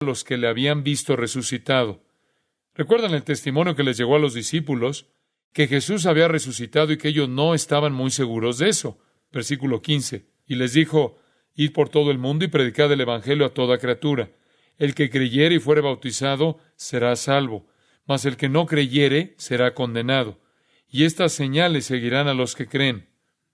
los que le habían visto resucitado. ¿Recuerdan el testimonio que les llegó a los discípulos? Que Jesús había resucitado y que ellos no estaban muy seguros de eso. Versículo 15. Y les dijo: id por todo el mundo y predicad el evangelio a toda criatura. El que creyere y fuere bautizado será salvo, mas el que no creyere será condenado. Y estas señales seguirán a los que creen.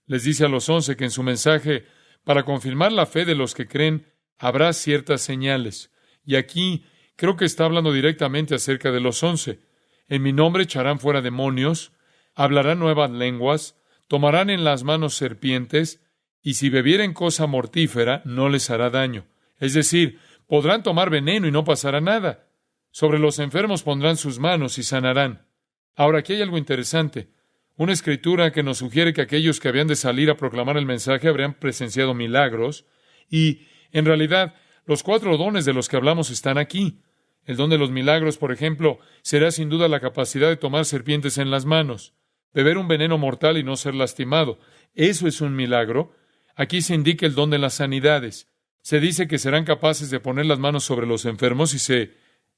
Les dice a los 11 que en su mensaje, para confirmar la fe de los que creen, habrá ciertas señales. Y aquí creo que está hablando directamente acerca de los 11. En mi nombre echarán fuera demonios, hablarán nuevas lenguas, tomarán en las manos serpientes, y si bebieren cosa mortífera, no les hará daño. Es decir, podrán tomar veneno y no pasará nada. Sobre los enfermos pondrán sus manos y sanarán. Ahora, aquí hay algo interesante. Una escritura que nos sugiere que aquellos que habían de salir a proclamar el mensaje habrían presenciado milagros, y, en realidad, los 4 dones de los que hablamos están aquí. El don de los milagros, por ejemplo, será sin duda la capacidad de tomar serpientes en las manos, beber un veneno mortal y no ser lastimado. Eso es un milagro. Aquí se indica el don de las sanidades. Se dice que serán capaces de poner las manos sobre los enfermos y se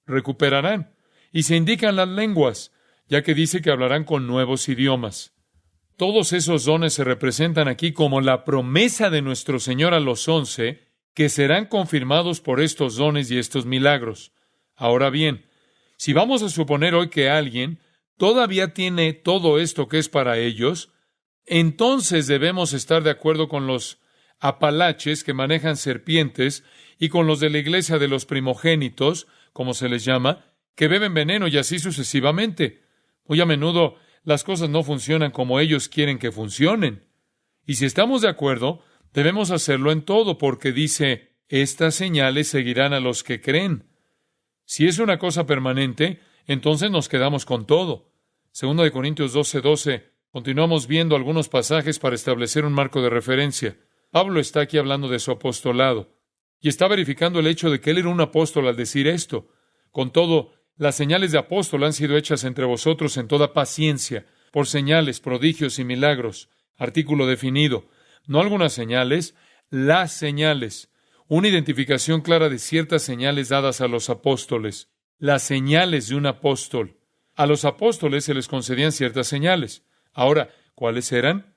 recuperarán. Y se indican las lenguas, ya que dice que hablarán con nuevos idiomas. Todos esos dones se representan aquí como la promesa de nuestro Señor a los 11, que serán confirmados por estos dones y estos milagros. Ahora bien, si vamos a suponer hoy que alguien todavía tiene todo esto que es para ellos, entonces debemos estar de acuerdo con los apalaches que manejan serpientes y con los de la iglesia de los primogénitos, como se les llama, que beben veneno y así sucesivamente. Muy a menudo las cosas no funcionan como ellos quieren que funcionen. Y si estamos de acuerdo, debemos hacerlo en todo, porque dice, estas señales seguirán a los que creen. Si es una cosa permanente, entonces nos quedamos con todo. 2 Corintios 12:12. Continuamos viendo algunos pasajes para establecer un marco de referencia. Pablo está aquí hablando de su apostolado y está verificando el hecho de que él era un apóstol al decir esto. Con todo, las señales de apóstol han sido hechas entre vosotros en toda paciencia, por señales, prodigios y milagros. Artículo definido. No algunas señales, las señales. Una identificación clara de ciertas señales dadas a los apóstoles. Las señales de un apóstol. A los apóstoles se les concedían ciertas señales. Ahora, ¿cuáles eran?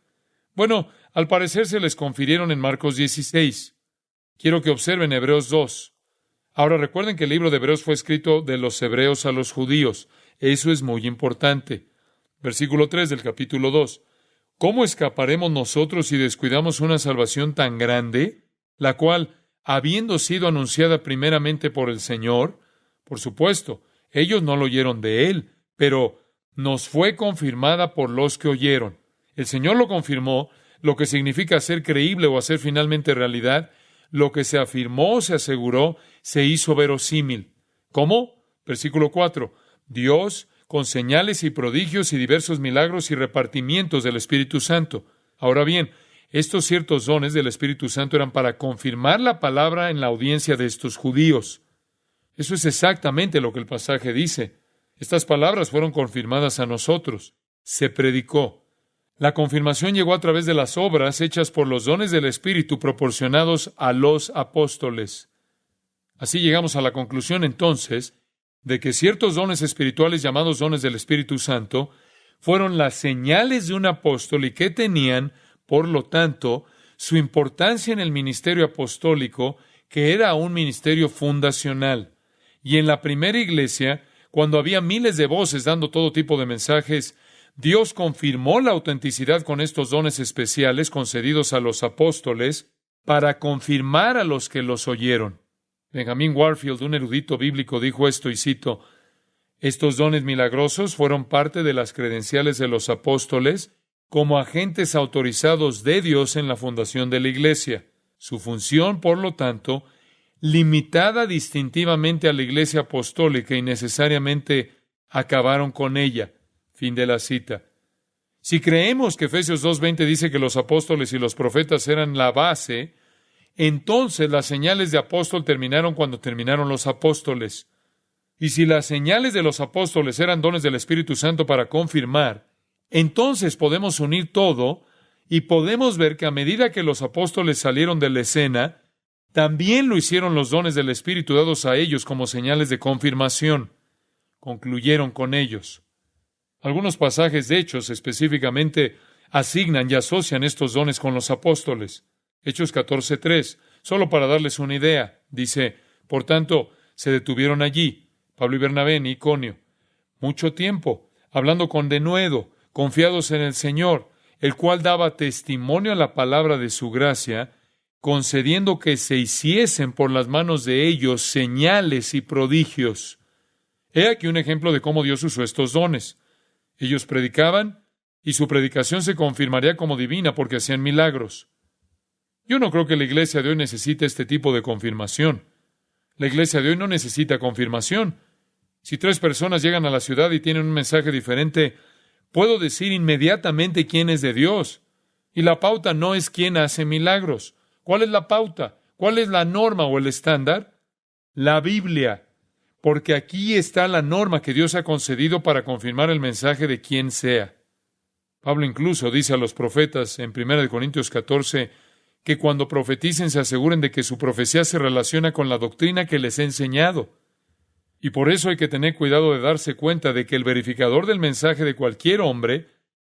Bueno, al parecer se les confirieron en Marcos 16. Quiero que observen Hebreos 2. Ahora recuerden que el libro de Hebreos fue escrito de los hebreos a los judíos. Eso es muy importante. Versículo 3 del capítulo 2. ¿Cómo escaparemos nosotros si descuidamos una salvación tan grande, la cual, habiendo sido anunciada primeramente por el Señor, por supuesto, ellos no lo oyeron de Él, pero nos fue confirmada por los que oyeron? El Señor lo confirmó, lo que significa hacer creíble o hacer finalmente realidad. Lo que se afirmó, se aseguró, se hizo verosímil. ¿Cómo? Versículo 4. Dios, con señales y prodigios y diversos milagros y repartimientos del Espíritu Santo. Ahora bien, estos ciertos dones del Espíritu Santo eran para confirmar la palabra en la audiencia de estos judíos. Eso es exactamente lo que el pasaje dice. Estas palabras fueron confirmadas a nosotros. Se predicó. La confirmación llegó a través de las obras hechas por los dones del Espíritu proporcionados a los apóstoles. Así llegamos a la conclusión, entonces, de que ciertos dones espirituales llamados dones del Espíritu Santo fueron las señales de un apóstol y que tenían, por lo tanto, su importancia en el ministerio apostólico, que era un ministerio fundacional. Y en la primera iglesia, cuando había miles de voces dando todo tipo de mensajes, Dios confirmó la autenticidad con estos dones especiales concedidos a los apóstoles para confirmar a los que los oyeron. Benjamin Warfield, un erudito bíblico, dijo esto, y cito, estos dones milagrosos fueron parte de las credenciales de los apóstoles como agentes autorizados de Dios en la fundación de la iglesia. Su función, por lo tanto, limitada distintivamente a la iglesia apostólica y necesariamente acabaron con ella. Fin de la cita. Si creemos que Efesios 2:20 dice que los apóstoles y los profetas eran la base, entonces las señales de apóstol terminaron cuando terminaron los apóstoles. Y si las señales de los apóstoles eran dones del Espíritu Santo para confirmar, entonces podemos unir todo y podemos ver que a medida que los apóstoles salieron de la escena, También lo hicieron los dones del Espíritu dados a ellos como señales de confirmación. Concluyeron con ellos. Algunos pasajes de Hechos específicamente asignan y asocian estos dones con los apóstoles. Hechos 14:3, solo para darles una idea, dice: por tanto, se detuvieron allí, Pablo y Bernabé en Iconio, mucho tiempo, hablando con denuedo, confiados en el Señor, el cual daba testimonio a la palabra de su gracia, concediendo que se hiciesen por las manos de ellos señales y prodigios. He aquí un ejemplo de cómo Dios usó estos dones. Ellos predicaban, y su predicación se confirmaría como divina porque hacían milagros. Yo no creo que la iglesia de hoy necesite este tipo de confirmación. La iglesia de hoy no necesita confirmación. Si 3 personas llegan a la ciudad y tienen un mensaje diferente, puedo decir inmediatamente quién es de Dios. Y la pauta no es quién hace milagros. ¿Cuál es la pauta? ¿Cuál es la norma o el estándar? La Biblia. Porque aquí está la norma que Dios ha concedido para confirmar el mensaje de quien sea. Pablo incluso dice a los profetas en 1 Corintios 14 que cuando profeticen se aseguren de que su profecía se relaciona con la doctrina que les he enseñado. Y por eso hay que tener cuidado de darse cuenta de que el verificador del mensaje de cualquier hombre,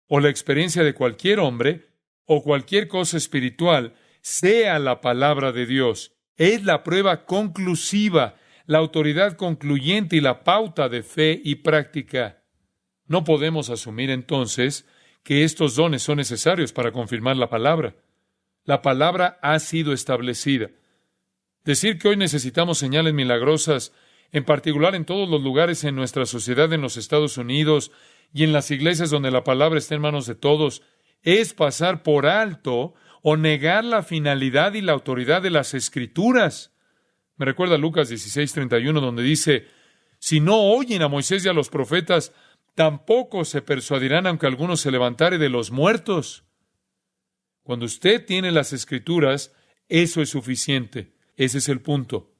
o la experiencia de cualquier hombre, o cualquier cosa espiritual, sea la palabra de Dios. Es la prueba conclusiva, la autoridad concluyente y la pauta de fe y práctica. No podemos asumir entonces que estos dones son necesarios para confirmar la palabra. La palabra ha sido establecida. Decir que hoy necesitamos señales milagrosas, en particular en todos los lugares en nuestra sociedad en los Estados Unidos y en las iglesias donde la palabra está en manos de todos, es pasar por alto o negar la finalidad y la autoridad de las Escrituras. Me recuerda Lucas 16:31, donde dice: si no oyen a Moisés y a los profetas, tampoco se persuadirán aunque alguno se levantare de los muertos. Cuando usted tiene las Escrituras, eso es suficiente. Ese es el punto.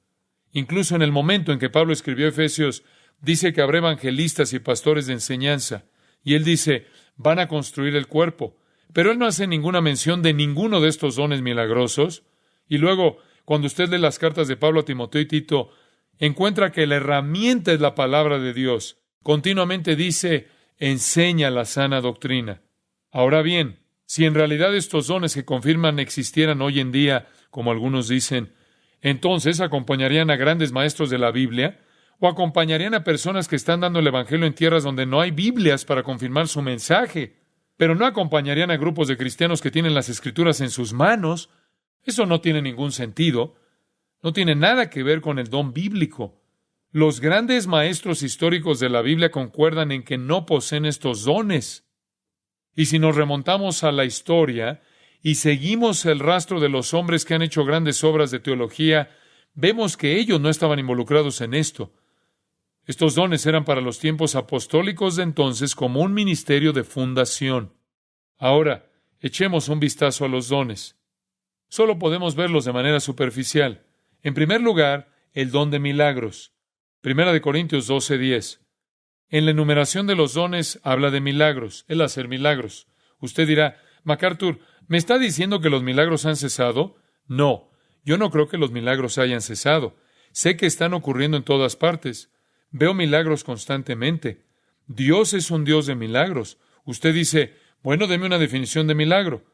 Incluso en el momento en que Pablo escribió Efesios, dice que habrá evangelistas y pastores de enseñanza. Y él dice, van a construir el cuerpo. Pero él no hace ninguna mención de ninguno de estos dones milagrosos. Y luego, cuando usted lee las cartas de Pablo a Timoteo y Tito, encuentra que la herramienta es la palabra de Dios. Continuamente dice, enseña la sana doctrina. Ahora bien, si en realidad estos dones que confirman existieran hoy en día, como algunos dicen, entonces acompañarían a grandes maestros de la Biblia, o acompañarían a personas que están dando el Evangelio en tierras donde no hay Biblias para confirmar su mensaje, pero no acompañarían a grupos de cristianos que tienen las Escrituras en sus manos. Eso no tiene ningún sentido. No tiene nada que ver con el don bíblico. Los grandes maestros históricos de la Biblia concuerdan en que no poseen estos dones. Y si nos remontamos a la historia y seguimos el rastro de los hombres que han hecho grandes obras de teología, vemos que ellos no estaban involucrados en esto. Estos dones eran para los tiempos apostólicos de entonces como un ministerio de fundación. Ahora, echemos un vistazo a los dones. Solo podemos verlos de manera superficial. En primer lugar, el don de milagros. 1 Corintios 12:10. En la enumeración de los dones habla de milagros, el hacer milagros. Usted dirá, MacArthur, ¿me está diciendo que los milagros han cesado? No, yo no creo que los milagros hayan cesado. Sé que están ocurriendo en todas partes. Veo milagros constantemente. Dios es un Dios de milagros. Usted dice, bueno, deme una definición de milagro.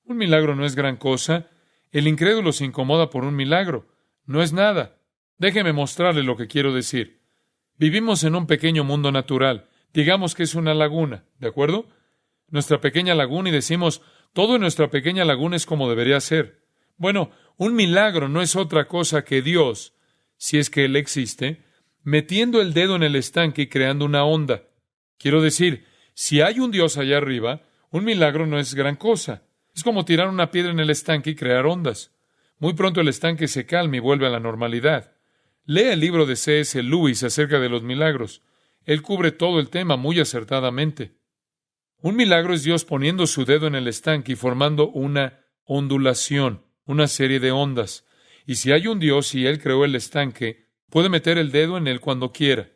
Un milagro no es gran cosa. El incrédulo se incomoda por un milagro. No es nada. Déjeme mostrarle lo que quiero decir. Vivimos en un pequeño mundo natural. Digamos que es una laguna, ¿de acuerdo? Nuestra pequeña laguna y decimos, todo en nuestra pequeña laguna es como debería ser. Bueno, un milagro no es otra cosa que Dios, si es que Él existe, metiendo el dedo en el estanque y creando una onda. Quiero decir, si hay un Dios allá arriba, un milagro no es gran cosa. Es como tirar una piedra en el estanque y crear ondas. Muy pronto el estanque se calma y vuelve a la normalidad. Lea el libro de C.S. Lewis acerca de los milagros. Él cubre todo el tema muy acertadamente. Un milagro es Dios poniendo su dedo en el estanque y formando una ondulación, una serie de ondas. Y si hay un Dios y Él creó el estanque, puede meter el dedo en él cuando quiera.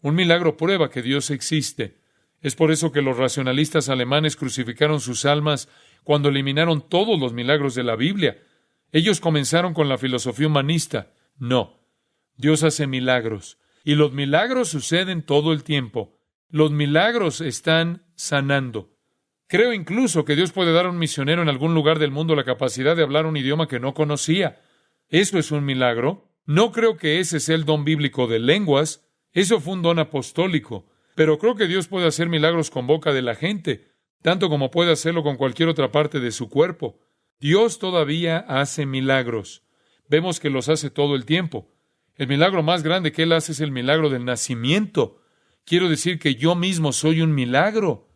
Un milagro prueba que Dios existe. Es por eso que los racionalistas alemanes crucificaron sus almas cuando eliminaron todos los milagros de la Biblia. Ellos comenzaron con la filosofía humanista. No, Dios hace milagros. Y los milagros suceden todo el tiempo. Los milagros están sanando. Creo incluso que Dios puede dar a un misionero en algún lugar del mundo la capacidad de hablar un idioma que no conocía. Eso es un milagro. No creo que ese sea el don bíblico de lenguas. Eso fue un don apostólico. Pero creo que Dios puede hacer milagros con boca de la gente, tanto como puede hacerlo con cualquier otra parte de su cuerpo. Dios todavía hace milagros. Vemos que los hace todo el tiempo. El milagro más grande que Él hace es el milagro del nacimiento. Quiero decir que yo mismo soy un milagro.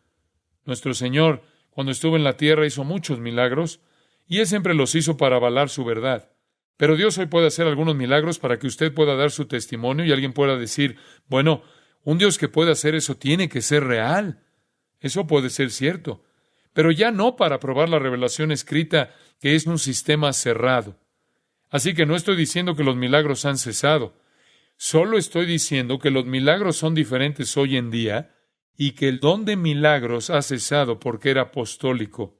Nuestro Señor, cuando estuvo en la tierra, hizo muchos milagros, y Él siempre los hizo para avalar su verdad. Pero Dios hoy puede hacer algunos milagros para que usted pueda dar su testimonio y alguien pueda decir, bueno, un Dios que puede hacer eso tiene que ser real. Eso puede ser cierto, pero ya no para probar la revelación escrita, que es un sistema cerrado. Así que no estoy diciendo que los milagros han cesado. Solo estoy diciendo que los milagros son diferentes hoy en día y que el don de milagros ha cesado porque era apostólico.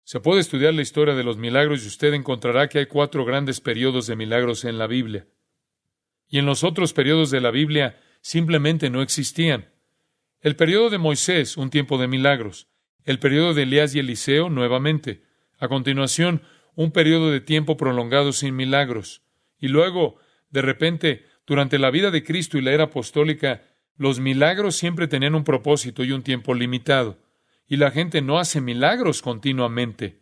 Se puede estudiar la historia de los milagros y usted encontrará que hay 4 grandes periodos de milagros en la Biblia. Y en los otros periodos de la Biblia simplemente no existían. El periodo de Moisés, un tiempo de milagros. El periodo de Elías y Eliseo, nuevamente. A continuación, un periodo de tiempo prolongado sin milagros. Y luego, de repente, durante la vida de Cristo y la era apostólica, los milagros siempre tenían un propósito y un tiempo limitado. Y la gente no hace milagros continuamente.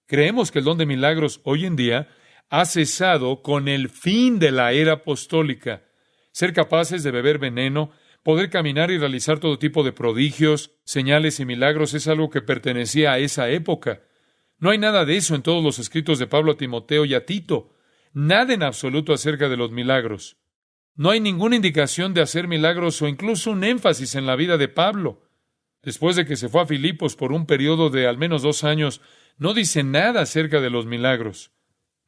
Creemos que el don de milagros hoy en día ha cesado con el fin de la era apostólica. Ser capaces de beber veneno, poder caminar y realizar todo tipo de prodigios, señales y milagros es algo que pertenecía a esa época. No hay nada de eso en todos los escritos de Pablo a Timoteo y a Tito. Nada en absoluto acerca de los milagros. No hay ninguna indicación de hacer milagros o incluso un énfasis en la vida de Pablo. Después de que se fue a Filipos por un periodo de al menos 2 años, no dice nada acerca de los milagros.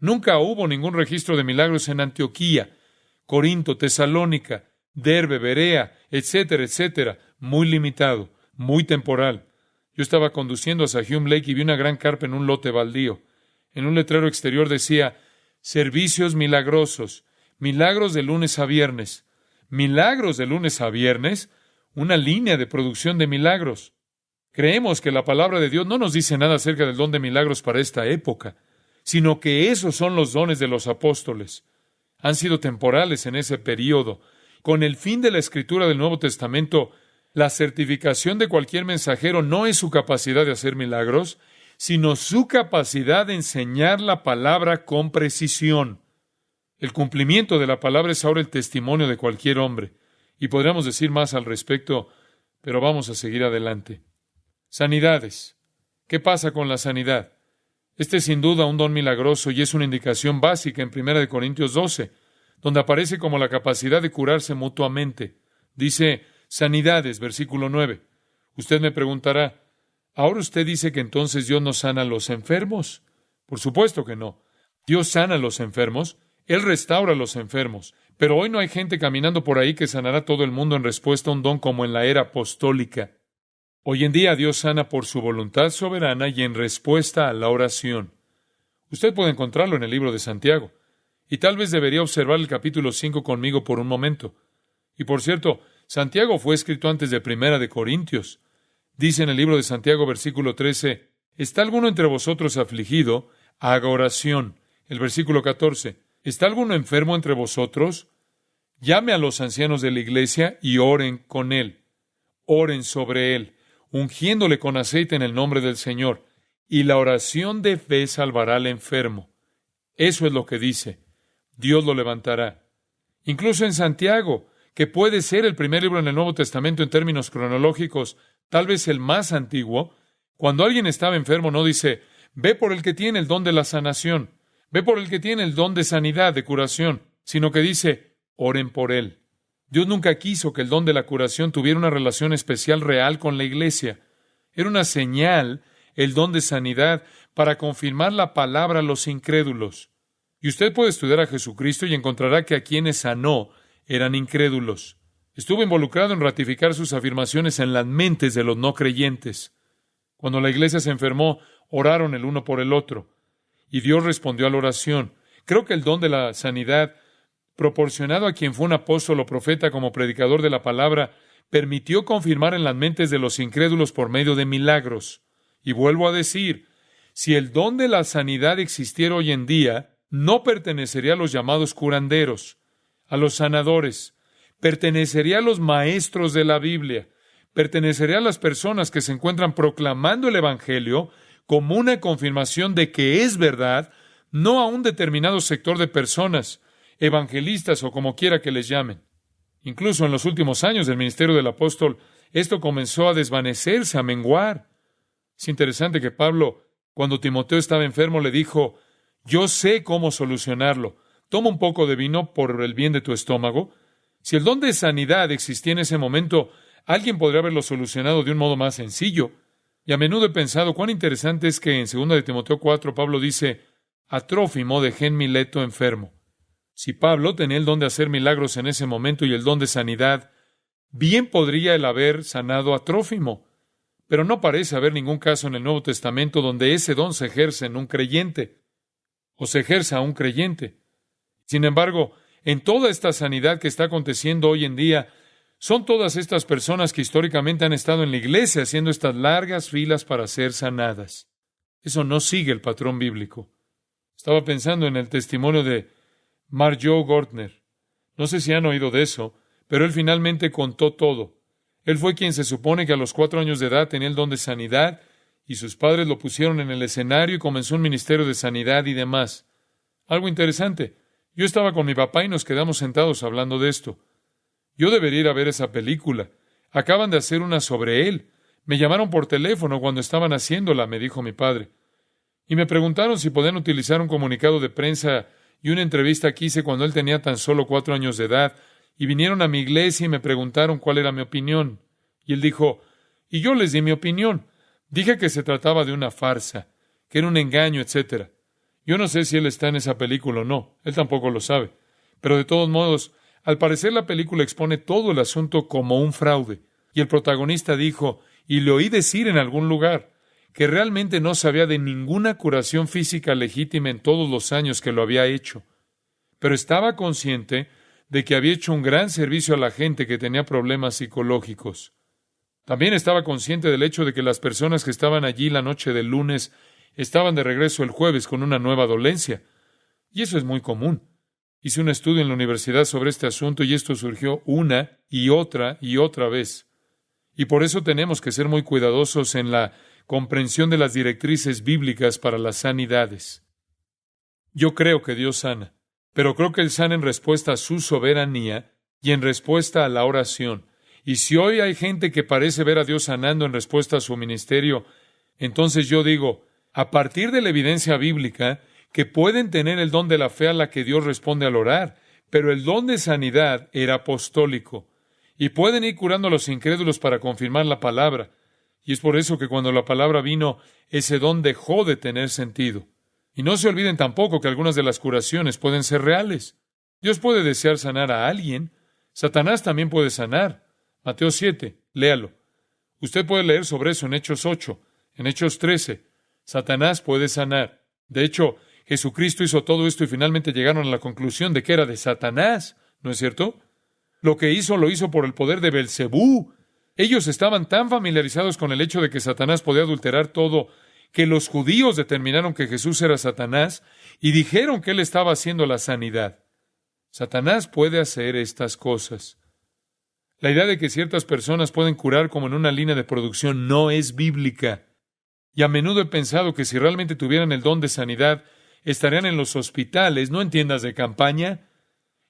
Nunca hubo ningún registro de milagros en Antioquía, Corinto, Tesalónica, Derbe, Berea, etcétera, etcétera. Muy limitado, muy temporal. Yo estaba conduciendo hacia Hume Lake y vi una gran carpa en un lote baldío. En un letrero exterior decía, servicios milagrosos, milagros de lunes a viernes. ¿Milagros de lunes a viernes? Una línea de producción de milagros. Creemos que la palabra de Dios no nos dice nada acerca del don de milagros para esta época, sino que esos son los dones de los apóstoles. Han sido temporales en ese período. Con el fin de la escritura del Nuevo Testamento, la certificación de cualquier mensajero no es su capacidad de hacer milagros, sino su capacidad de enseñar la palabra con precisión. El cumplimiento de la palabra es ahora el testimonio de cualquier hombre. Y podríamos decir más al respecto, pero vamos a seguir adelante. Sanidades. ¿Qué pasa con la sanidad? Este es sin duda un don milagroso y es una indicación básica en 1 Corintios 12, donde aparece como la capacidad de curarse mutuamente. Dice, sanidades, versículo 9. Usted me preguntará, ¿ahora usted dice que entonces Dios no sana a los enfermos? Por supuesto que no. Dios sana a los enfermos, Él restaura a los enfermos. Pero hoy no hay gente caminando por ahí que sanará a todo el mundo en respuesta a un don como en la era apostólica. Hoy en día Dios sana por su voluntad soberana y en respuesta a la oración. Usted puede encontrarlo en el libro de Santiago. Y tal vez debería observar el capítulo 5 conmigo por un momento. Y por cierto, Santiago fue escrito antes de 1 Corintios. Dice en el libro de Santiago, versículo 13, ¿está alguno entre vosotros afligido? Haga oración. El versículo 14, ¿está alguno enfermo entre vosotros? Llame a los ancianos de la iglesia y oren con él. Oren sobre él, ungiéndole con aceite en el nombre del Señor. Y la oración de fe salvará al enfermo. Eso es lo que dice. Dios lo levantará. Incluso en Santiago, que puede ser el primer libro en el Nuevo Testamento en términos cronológicos, tal vez el más antiguo, cuando alguien estaba enfermo no dice, ve por el que tiene el don de la sanación, ve por el que tiene el don de sanidad, de curación, sino que dice, oren por él. Dios nunca quiso que el don de la curación tuviera una relación especial real con la iglesia. Era una señal, el don de sanidad, para confirmar la palabra a los incrédulos. Y usted puede estudiar a Jesucristo y encontrará que a quienes sanó eran incrédulos. Estuvo involucrado en ratificar sus afirmaciones en las mentes de los no creyentes. Cuando la iglesia se enfermó, oraron el uno por el otro. y Dios respondió a la oración. Creo que el don de la sanidad, proporcionado a quien fue un apóstol o profeta como predicador de la palabra, permitió confirmar en las mentes de los incrédulos por medio de milagros. Y vuelvo a decir, si el don de la sanidad existiera hoy en día, no pertenecería a los llamados curanderos, a los sanadores, pertenecería a los maestros de la Biblia, pertenecería a las personas que se encuentran proclamando el Evangelio como una confirmación de que es verdad, no a un determinado sector de personas, evangelistas o como quiera que les llamen. Incluso en los últimos años del ministerio del apóstol, esto comenzó a desvanecerse, a menguar. Es interesante que Pablo, cuando Timoteo estaba enfermo, le dijo, yo sé cómo solucionarlo. Toma un poco de vino por el bien de tu estómago. Si el don de sanidad existía en ese momento, alguien podría haberlo solucionado de un modo más sencillo. Y a menudo he pensado cuán interesante es que en 2 de Timoteo 4 Pablo dice, a Trófimo dejé en Mileto enfermo. Si Pablo tenía el don de hacer milagros en ese momento y el don de sanidad, bien podría él haber sanado a Trófimo. Pero no parece haber ningún caso en el Nuevo Testamento donde ese don se ejerce en un creyente o se ejerza a un creyente. Sin embargo, en toda esta sanidad que está aconteciendo hoy en día, son todas estas personas que históricamente han estado en la iglesia haciendo estas largas filas para ser sanadas. Eso no sigue el patrón bíblico. Estaba pensando en el testimonio de Marjoe Gortner. No sé si han oído de eso, pero él finalmente contó todo. Él fue quien se supone que a los 4 años de edad tenía el don de sanidad, y sus padres lo pusieron en el escenario y comenzó un ministerio de sanidad y demás. Algo interesante. Yo estaba con mi papá y nos quedamos sentados hablando de esto. Yo debería ir a ver esa película. Acaban de hacer una sobre él. Me llamaron por teléfono cuando estaban haciéndola, me dijo mi padre. Y me preguntaron si podían utilizar un comunicado de prensa y una entrevista que hice cuando él tenía tan solo 4 años de edad. Y vinieron a mi iglesia y me preguntaron cuál era mi opinión. Y él dijo, y yo les di mi opinión. Dije que se trataba de una farsa, que era un engaño, etc. Yo no sé si él está en esa película o no. Él tampoco lo sabe. Pero de todos modos, al parecer la película expone todo el asunto como un fraude. Y el protagonista dijo, y le oí decir en algún lugar, que realmente no sabía de ninguna curación física legítima en todos los años que lo había hecho. Pero estaba consciente de que había hecho un gran servicio a la gente que tenía problemas psicológicos. También estaba consciente del hecho de que las personas que estaban allí la noche del lunes estaban de regreso el jueves con una nueva dolencia. Y eso es muy común. Hice un estudio en la universidad sobre este asunto y esto surgió una y otra vez. Y por eso tenemos que ser muy cuidadosos en la comprensión de las directrices bíblicas para las sanidades. Yo creo que Dios sana, pero creo que Él sana en respuesta a su soberanía y en respuesta a la oración. Y si hoy hay gente que parece ver a Dios sanando en respuesta a su ministerio, entonces yo digo, a partir de la evidencia bíblica, que pueden tener el don de la fe a la que Dios responde al orar, pero el don de sanidad era apostólico. Y pueden ir curando a los incrédulos para confirmar la palabra. Y es por eso que cuando la palabra vino, ese don dejó de tener sentido. Y no se olviden tampoco que algunas de las curaciones pueden ser reales. Dios puede desear sanar a alguien. Satanás también puede sanar. Mateo 7, léalo. Usted puede leer sobre eso en Hechos 8, en Hechos 13. Satanás puede sanar. De hecho, Jesucristo hizo todo esto y finalmente llegaron a la conclusión de que era de Satanás, ¿no es cierto? Lo que hizo, lo hizo por el poder de Belcebú. Ellos estaban tan familiarizados con el hecho de que Satanás podía adulterar todo, que los judíos determinaron que Jesús era Satanás y dijeron que él estaba haciendo la sanidad. Satanás puede hacer estas cosas. La idea de que ciertas personas pueden curar como en una línea de producción no es bíblica. Y a menudo he pensado que si realmente tuvieran el don de sanidad, estarían en los hospitales, no en tiendas de campaña,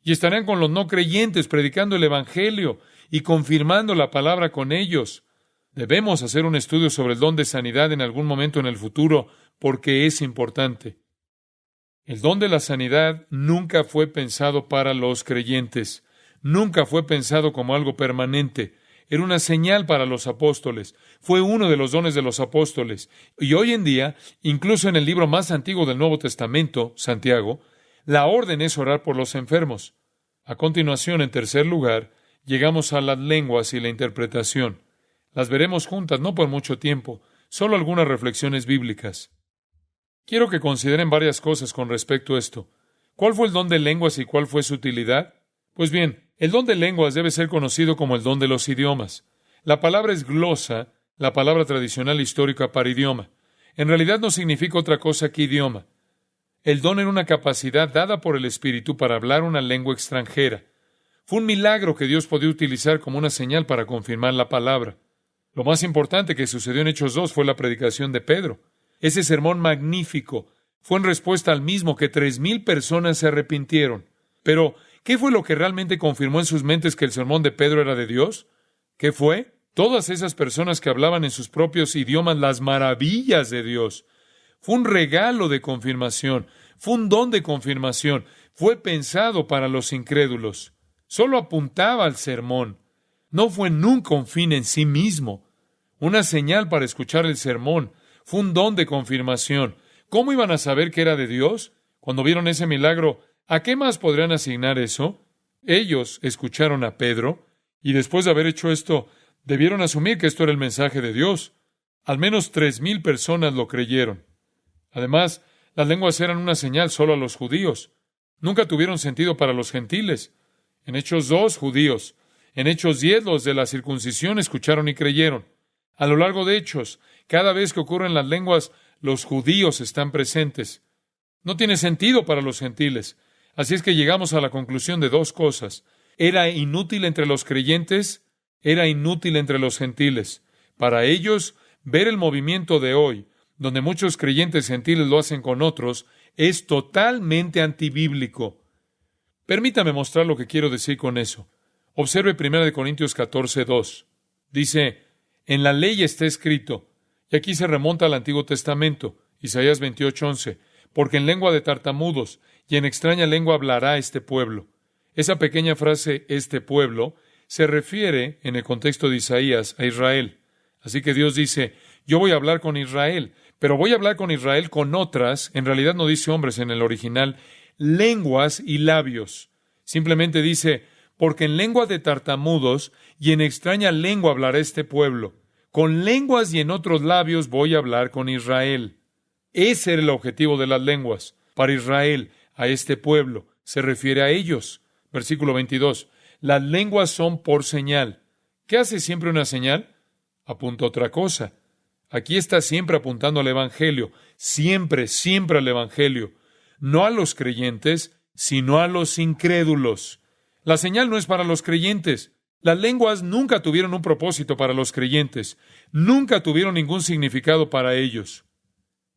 y estarían con los no creyentes predicando el Evangelio y confirmando la palabra con ellos. Debemos hacer un estudio sobre el don de sanidad en algún momento en el futuro, porque es importante. El don de la sanidad nunca fue pensado para los creyentes. Nunca fue pensado como algo permanente. Era una señal para los apóstoles. Fue uno de los dones de los apóstoles. Y hoy en día, incluso en el libro más antiguo del Nuevo Testamento, Santiago, la orden es orar por los enfermos. A continuación, en tercer lugar, llegamos a las lenguas y la interpretación. Las veremos juntas, no por mucho tiempo, solo algunas reflexiones bíblicas. Quiero que consideren varias cosas con respecto a esto. ¿Cuál fue el don de lenguas y cuál fue su utilidad? Pues bien, el don de lenguas debe ser conocido como el don de los idiomas. La palabra es glosa, la palabra tradicional histórica para idioma. En realidad no significa otra cosa que idioma. El don era una capacidad dada por el Espíritu para hablar una lengua extranjera. Fue un milagro que Dios podía utilizar como una señal para confirmar la palabra. Lo más importante que sucedió en Hechos 2 fue la predicación de Pedro. Ese sermón magnífico fue en respuesta al mismo que 3,000 personas se arrepintieron. Pero, ¿qué fue lo que realmente confirmó en sus mentes que el sermón de Pedro era de Dios? ¿Qué fue? Todas esas personas que hablaban en sus propios idiomas las maravillas de Dios. Fue un regalo de confirmación, fue un don de confirmación, fue pensado para los incrédulos. Solo apuntaba al sermón. No fue nunca un fin en sí mismo. Una señal para escuchar el sermón. Fue un don de confirmación. ¿Cómo iban a saber que era de Dios? Cuando vieron ese milagro, ¿a qué más podrían asignar eso? Ellos escucharon a Pedro, y después de haber hecho esto, debieron asumir que esto era el mensaje de Dios. Al menos 3,000 personas lo creyeron. Además, las lenguas eran una señal solo a los judíos. Nunca tuvieron sentido para los gentiles. En Hechos 2, judíos. En Hechos 10, los de la circuncisión escucharon y creyeron. A lo largo de Hechos, cada vez que ocurren las lenguas, los judíos están presentes. No tiene sentido para los gentiles. Así es que llegamos a la conclusión de dos cosas. Era inútil entre los creyentes, era inútil entre los gentiles. Para ellos, ver el movimiento de hoy, donde muchos creyentes gentiles lo hacen con otros, es totalmente antibíblico. Permítame mostrar lo que quiero decir con eso. Observe 1 Corintios 14:2. Dice, en la ley está escrito, y aquí se remonta al Antiguo Testamento, Isaías 28:11, porque en lengua de tartamudos y en extraña lengua hablará este pueblo. Esa pequeña frase, este pueblo, se refiere, en el contexto de Isaías, a Israel. Así que Dios dice, yo voy a hablar con Israel, pero voy a hablar con Israel con otras, en realidad no dice hombres en el original, lenguas y labios. Simplemente dice, porque en lengua de tartamudos y en extraña lengua hablará este pueblo. Con lenguas y en otros labios voy a hablar con Israel. Ese era el objetivo de las lenguas. Para Israel, a este pueblo, se refiere a ellos. Versículo 22. Las lenguas son por señal. ¿Qué hace siempre una señal? Apunta a otra cosa. Aquí está siempre apuntando al Evangelio. Siempre, siempre al Evangelio. No a los creyentes, sino a los incrédulos. La señal no es para los creyentes. Las lenguas nunca tuvieron un propósito para los creyentes. Nunca tuvieron ningún significado para ellos.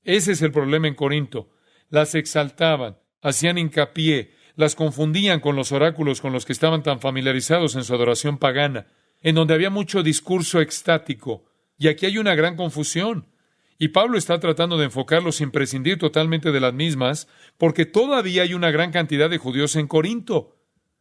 Ese es el problema en Corinto. Las exaltaban, hacían hincapié, las confundían con los oráculos con los que estaban tan familiarizados en su adoración pagana, en donde había mucho discurso extático. Y aquí hay una gran confusión. Y Pablo está tratando de enfocarlo sin prescindir totalmente de las mismas, porque todavía hay una gran cantidad de judíos en Corinto.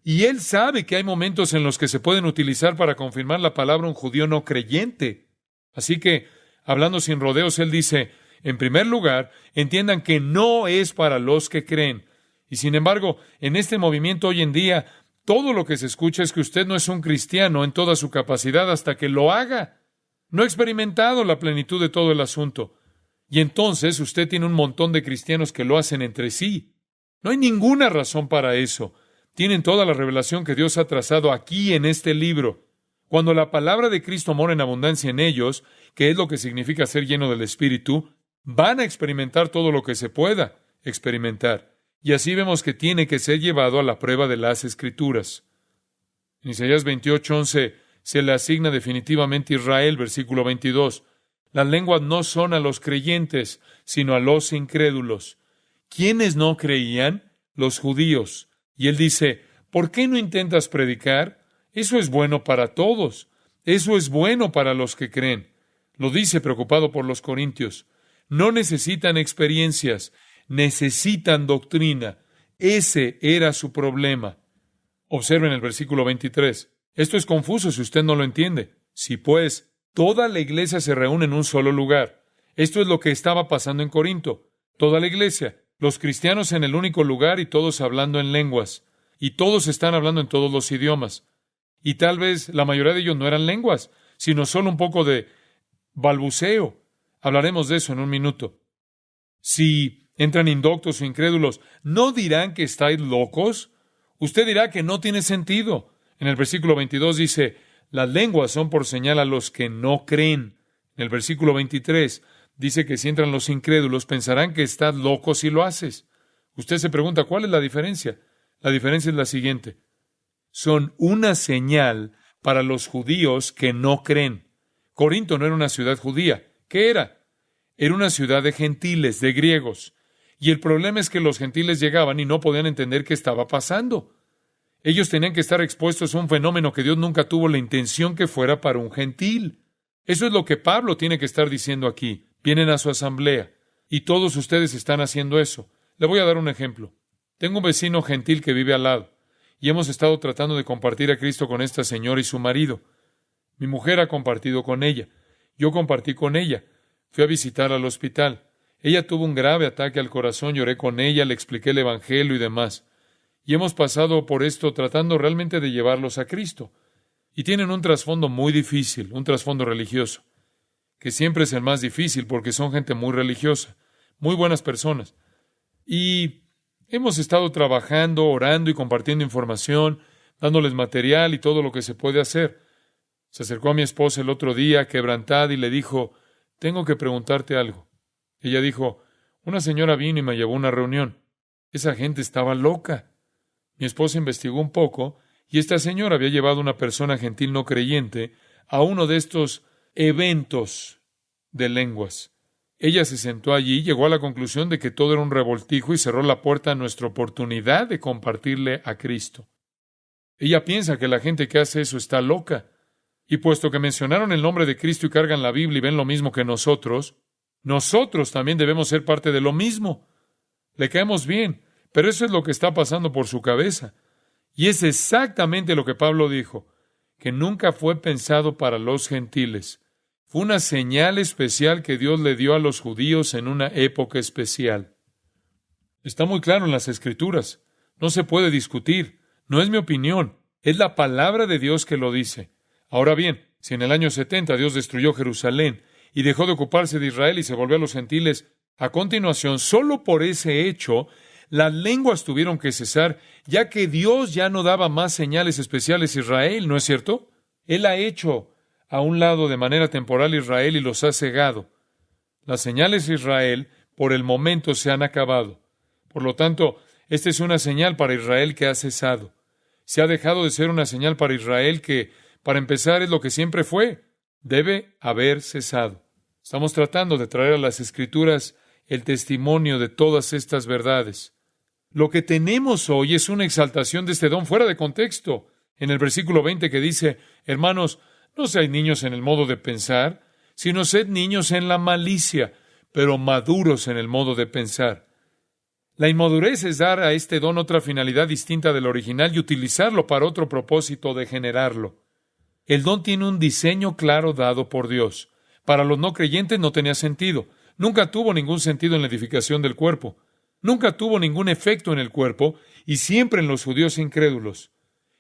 Y él sabe que hay momentos en los que se pueden utilizar para confirmar la palabra un judío no creyente. Así que, hablando sin rodeos, él dice, en primer lugar, entiendan que no es para los que creen. Y sin embargo, en este movimiento hoy en día, todo lo que se escucha es que usted no es un cristiano en toda su capacidad hasta que lo haga. No ha experimentado la plenitud de todo el asunto. Y entonces usted tiene un montón de cristianos que lo hacen entre sí. No hay ninguna razón para eso. Tienen toda la revelación que Dios ha trazado aquí en este libro. Cuando la palabra de Cristo mora en abundancia en ellos, que es lo que significa ser lleno del Espíritu, van a experimentar todo lo que se pueda experimentar. Y así vemos que tiene que ser llevado a la prueba de las Escrituras. En Isaías 28:11 se le asigna definitivamente Israel, versículo 22. Las lenguas no son a los creyentes, sino a los incrédulos. ¿Quiénes no creían? Los judíos. Y él dice, ¿por qué no intentas predicar? Eso es bueno para todos. Eso es bueno para los que creen. Lo dice preocupado por los corintios. No necesitan experiencias, necesitan doctrina. Ese era su problema. Observen el versículo 23. Esto es confuso si usted no lo entiende. Si pues, toda la iglesia se reúne en un solo lugar. Esto es lo que estaba pasando en Corinto. Toda la iglesia, los cristianos en el único lugar y todos hablando en lenguas. Y todos están hablando en todos los idiomas. Y tal vez la mayoría de ellos no eran lenguas, sino solo un poco de balbuceo. Hablaremos de eso en un minuto. Si Entran indoctos o incrédulos. ¿No dirán que estáis locos? Usted dirá que no tiene sentido. En el versículo 22 dice, las lenguas son por señal a los que no creen. En el versículo 23 dice que si entran los incrédulos, pensarán que estás loco si lo haces. Usted se pregunta, ¿cuál es la diferencia? La diferencia es la siguiente. Son una señal para los judíos que no creen. Corinto no era una ciudad judía. ¿Qué era? Era una ciudad de gentiles, de griegos. Y el problema es que los gentiles llegaban y no podían entender qué estaba pasando. Ellos tenían que estar expuestos a un fenómeno que Dios nunca tuvo la intención que fuera para un gentil. Eso es lo que Pablo tiene que estar diciendo aquí. Vienen a su asamblea y todos ustedes están haciendo eso. Le voy a dar un ejemplo. Tengo un vecino gentil que vive al lado y hemos estado tratando de compartir a Cristo con esta señora y su marido. Mi mujer ha compartido con ella. Yo compartí con ella. Fui a visitarla al hospital. Ella tuvo un grave ataque al corazón, lloré con ella, le expliqué el Evangelio y demás. Y hemos pasado por esto tratando realmente de llevarlos a Cristo. Y tienen un trasfondo muy difícil, un trasfondo religioso, que siempre es el más difícil porque son gente muy religiosa, muy buenas personas. Y hemos estado trabajando, orando y compartiendo información, dándoles material y todo lo que se puede hacer. Se acercó a mi esposa el otro día, quebrantada, y le dijo, tengo que preguntarte algo. Ella dijo, una señora vino y me llevó a una reunión. Esa gente estaba loca. Mi esposa investigó un poco y esta señora había llevado a una persona gentil no creyente a uno de estos eventos de lenguas. Ella se sentó allí y llegó a la conclusión de que todo era un revoltijo y cerró la puerta a nuestra oportunidad de compartirle a Cristo. Ella piensa que la gente que hace eso está loca. Y puesto que mencionaron el nombre de Cristo y cargan la Biblia y ven lo mismo que nosotros también debemos ser parte de lo mismo. Le caemos bien, pero eso es lo que está pasando por su cabeza. Y es exactamente lo que Pablo dijo, que nunca fue pensado para los gentiles. Fue una señal especial que Dios le dio a los judíos en una época especial. Está muy claro en las Escrituras. No se puede discutir. No es mi opinión. Es la palabra de Dios que lo dice. Ahora bien, si en el año 70 Dios destruyó Jerusalén y dejó de ocuparse de Israel y se volvió a los gentiles, a continuación, solo por ese hecho, las lenguas tuvieron que cesar, ya que Dios ya no daba más señales especiales a Israel, ¿no es cierto? Él ha hecho a un lado de manera temporal a Israel y los ha cegado. Las señales de Israel, por el momento, se han acabado. Por lo tanto, esta es una señal para Israel que ha cesado. Se ha dejado de ser una señal para Israel que, para empezar, es lo que siempre fue. Debe haber cesado. Estamos tratando de traer a las Escrituras el testimonio de todas estas verdades. Lo que tenemos hoy es una exaltación de este don fuera de contexto. En el versículo 20 que dice, hermanos, no seáis niños en el modo de pensar, sino sed niños en la malicia, pero maduros en el modo de pensar. La inmadurez es dar a este don otra finalidad distinta del original y utilizarlo para otro propósito de generarlo. El don tiene un diseño claro dado por Dios. Para los no creyentes no tenía sentido. Nunca tuvo ningún sentido en la edificación del cuerpo. Nunca tuvo ningún efecto en el cuerpo y siempre en los judíos incrédulos.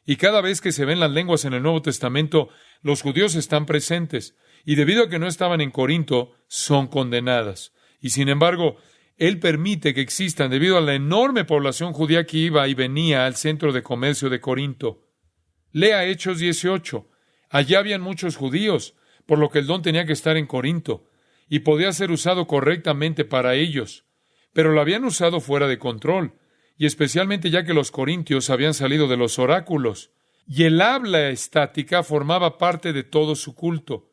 Y cada vez que se ven las lenguas en el Nuevo Testamento, los judíos están presentes. Y debido a que no estaban en Corinto, son condenadas. Y sin embargo, Él permite que existan debido a la enorme población judía que iba y venía al centro de comercio de Corinto. Lea Hechos 18. Allá habían muchos judíos, por lo que el don tenía que estar en Corinto, y podía ser usado correctamente para ellos. Pero lo habían usado fuera de control, y especialmente ya que los corintios habían salido de los oráculos, y el habla estática formaba parte de todo su culto.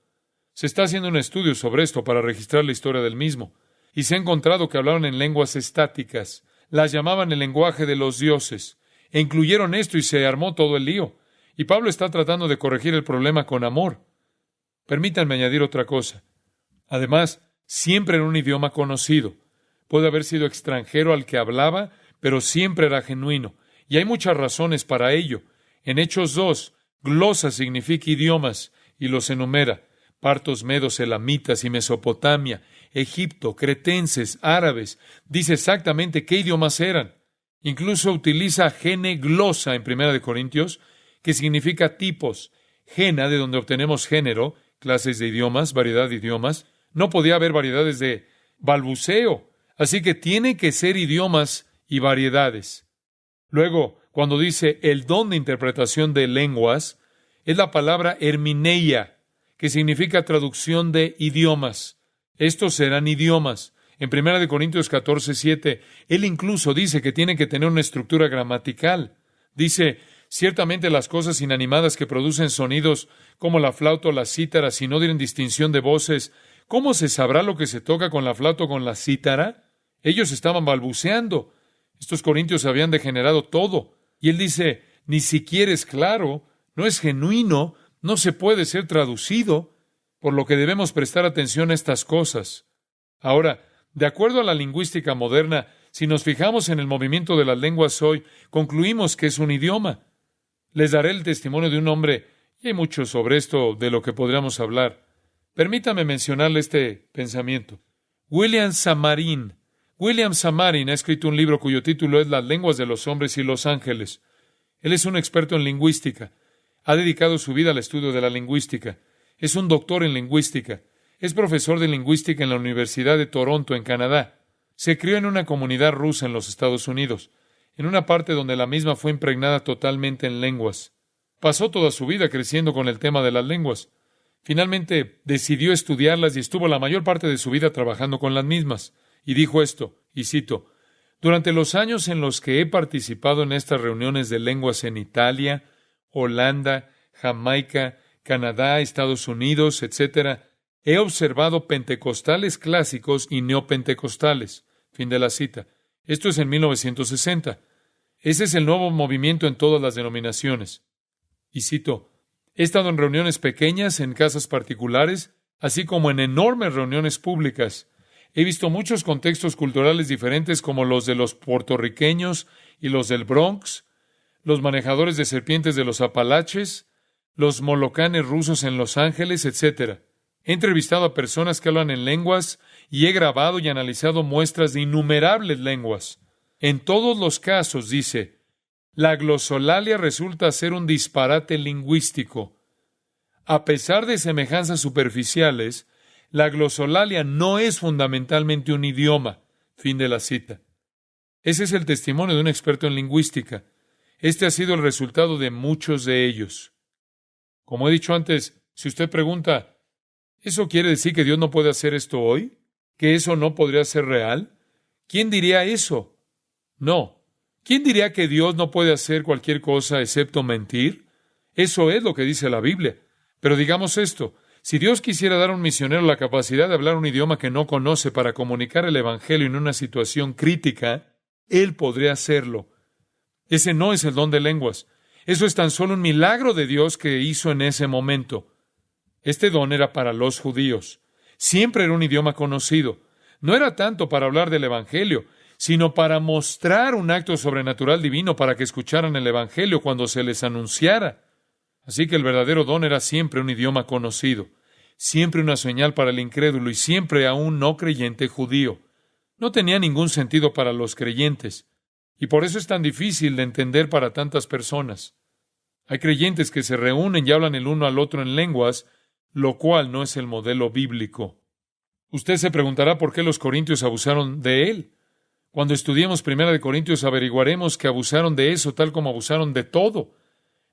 Se está haciendo un estudio sobre esto para registrar la historia del mismo, y se ha encontrado que hablaron en lenguas estáticas, las llamaban el lenguaje de los dioses, e incluyeron esto y se armó todo el lío. Y Pablo está tratando de corregir el problema con amor. Permítanme añadir otra cosa. Además, siempre en un idioma conocido. Puede haber sido extranjero al que hablaba, pero siempre era genuino. Y hay muchas razones para ello. En Hechos 2, glosa significa idiomas, y los enumera. Partos, medos, elamitas y Mesopotamia, Egipto, cretenses, árabes. Dice exactamente qué idiomas eran. Incluso utiliza gene glosa en 1 Corintios, que significa tipos. Gena, de donde obtenemos género, clases de idiomas, variedad de idiomas. No podía haber variedades de balbuceo. Así que tiene que ser idiomas y variedades. Luego, cuando dice el don de interpretación de lenguas, es la palabra hermineia, que significa traducción de idiomas. Estos serán idiomas. En 1 Corintios 14:7, él incluso dice que tiene que tener una estructura gramatical. Dice, ciertamente las cosas inanimadas que producen sonidos como la flauta o la cítara, si no dieren distinción de voces, ¿cómo se sabrá lo que se toca con la flauta o con la cítara? Ellos estaban balbuceando. Estos corintios habían degenerado todo. Y él dice, ni siquiera es claro, no es genuino, no se puede ser traducido, por lo que debemos prestar atención a estas cosas. Ahora, de acuerdo a la lingüística moderna, si nos fijamos en el movimiento de las lenguas hoy, concluimos que es un idioma. Les daré el testimonio de un hombre, y hay mucho sobre esto de lo que podríamos hablar. Permítame mencionarle este pensamiento. William Samarin. William Samarin ha escrito un libro cuyo título es Las lenguas de los hombres y los ángeles. Él es un experto en lingüística. Ha dedicado su vida al estudio de la lingüística. Es un doctor en lingüística. Es profesor de lingüística en la Universidad de Toronto, en Canadá. Se crió en una comunidad rusa en los Estados Unidos, en una parte donde la misma fue impregnada totalmente en lenguas. Pasó toda su vida creciendo con el tema de las lenguas. Finalmente decidió estudiarlas y estuvo la mayor parte de su vida trabajando con las mismas. Y dijo esto, y cito, durante los años en los que he participado en estas reuniones de lenguas en Italia, Holanda, Jamaica, Canadá, Estados Unidos, etc., he observado pentecostales clásicos y neopentecostales. Fin de la cita. Esto es en 1960. Ese es el nuevo movimiento en todas las denominaciones. Y cito, he estado en reuniones pequeñas, en casas particulares, así como en enormes reuniones públicas. He visto muchos contextos culturales diferentes como los de los puertorriqueños y los del Bronx, los manejadores de serpientes de los Apalaches, los molocanes rusos en Los Ángeles, etc. He entrevistado a personas que hablan en lenguas y he grabado y analizado muestras de innumerables lenguas. En todos los casos, dice, la glosolalia resulta ser un disparate lingüístico. A pesar de semejanzas superficiales, la glosolalia no es fundamentalmente un idioma. Fin de la cita. Ese es el testimonio de un experto en lingüística. Este ha sido el resultado de muchos de ellos. Como he dicho antes, si usted pregunta, ¿eso quiere decir que Dios no puede hacer esto hoy? ¿Que eso no podría ser real? ¿Quién diría eso? No. ¿Quién diría que Dios no puede hacer cualquier cosa excepto mentir? Eso es lo que dice la Biblia. Pero digamos esto, si Dios quisiera dar a un misionero la capacidad de hablar un idioma que no conoce para comunicar el Evangelio en una situación crítica, Él podría hacerlo. Ese no es el don de lenguas. Eso es tan solo un milagro de Dios que hizo en ese momento. Este don era para los judíos. Siempre era un idioma conocido. No era tanto para hablar del Evangelio, sino para mostrar un acto sobrenatural divino para que escucharan el Evangelio cuando se les anunciara. Así que el verdadero don era siempre un idioma conocido, siempre una señal para el incrédulo y siempre a un no creyente judío. No tenía ningún sentido para los creyentes, y por eso es tan difícil de entender para tantas personas. Hay creyentes que se reúnen y hablan el uno al otro en lenguas, lo cual no es el modelo bíblico. Usted se preguntará por qué los corintios abusaron de él. Cuando estudiemos 1 Corintios averiguaremos que abusaron de eso tal como abusaron de todo.